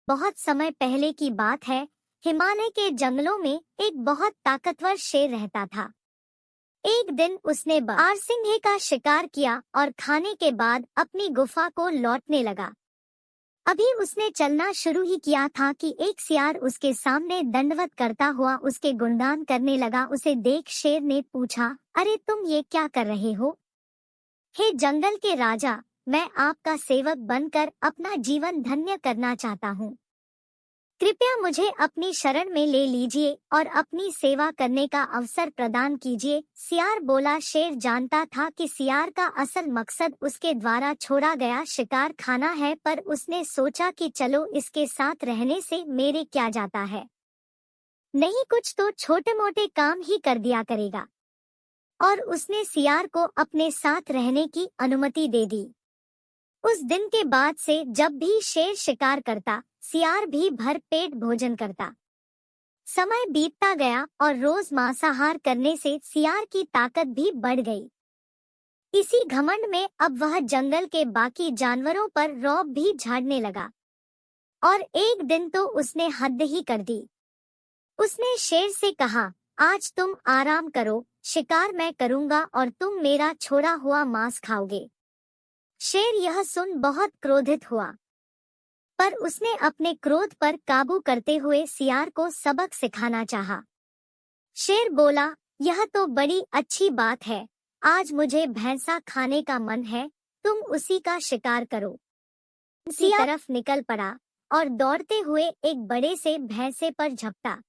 बहुत समय पहले की बात है। हिमालय के जंगलों में एक बहुत ताकतवर शेर रहता था। एक दिन उसने बारसिंघे का शिकार किया और खाने के बाद अपनी गुफा को लौटने लगा। अभी उसने चलना शुरू ही किया था कि एक सियार उसके सामने दंडवत करता हुआ उसके गुणगान करने लगा। उसे देख शेर ने पूछा, अरे तुम ये क्या कर रहे हो? हे जंगल के राजा, मैं आपका सेवक बनकर अपना जीवन धन्य करना चाहता हूँ। कृपया मुझे अपनी शरण में ले लीजिए और अपनी सेवा करने का अवसर प्रदान कीजिए। सियार बोला। शेर जानता था कि सियार का असल मकसद उसके द्वारा छोड़ा गया शिकार खाना है, पर उसने सोचा कि चलो इसके साथ रहने से मेरे क्या जाता है, नहीं कुछ तो छोटे मोटे काम ही कर दिया करेगा। और उसने सियार को अपने साथ रहने की अनुमति दे दी। उस दिन के बाद से जब भी शेर शिकार करता, सियार भी भर पेट भोजन करता। समय बीतता गया और रोज मांसाहार करने से सियार की ताकत भी बढ़ गई। इसी घमंड में अब वह जंगल के बाकी जानवरों पर रौब भी झाड़ने लगा। और एक दिन तो उसने हद ही कर दी। उसने शेर से कहा, आज तुम आराम करो, शिकार मैं करूंगा और तुम मेरा छोड़ा हुआ मांस खाओगे। शेर यह सुन बहुत क्रोधित हुआ, पर उसने अपने क्रोध पर काबू करते हुए सियार को सबक सिखाना चाहा। शेर बोला, यह तो बड़ी अच्छी बात है, आज मुझे भैंसा खाने का मन है, तुम उसी का शिकार करो। सियार तरफ निकल पड़ा और दौड़ते हुए एक बड़े से भैंसे पर झपटा।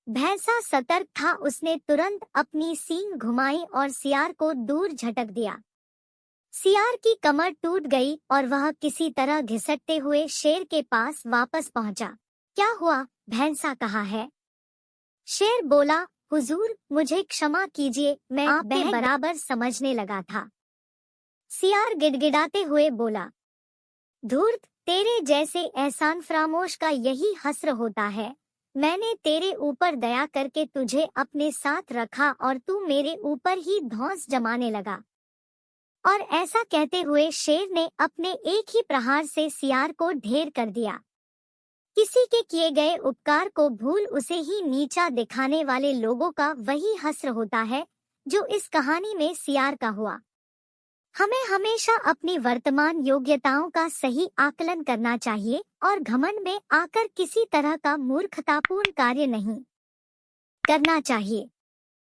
भैंसा सतर्क था। उसने तुरंत अपनी सींग घुमाई और सियार को दूर झटक दिया। सियार की कमर टूट गई और वह किसी तरह घिसटते हुए शेर के पास वापस पहुंचा। क्या हुआ? भैंसा कहा है। शेर बोला, हुजूर, मुझे क्षमा कीजिए, मैं आपके बराबर समझने लगा था। सियार गिड़गिड़ाते हुए बोला, धूर्त, तेरे जैसे एहसान फरामोश का यही हस्र होता है। मैंने तेरे ऊपर दया करके तुझे अपने साथ रखा और तू मेरे ऊपर ही धौंस जमाने लगा। और ऐसा कहते हुए शेर ने अपने एक ही प्रहार से सियार को ढेर कर दिया। किसी के किए गए उपकार को भूल उसे ही नीचा दिखाने वाले लोगों का वही हस्र होता है जो इस कहानी में सियार का हुआ। हमें हमेशा अपनी वर्तमान योग्यताओं का सही आकलन करना चाहिए और घमंड में आकर किसी तरह का मूर्खतापूर्ण कार्य नहीं करना चाहिए।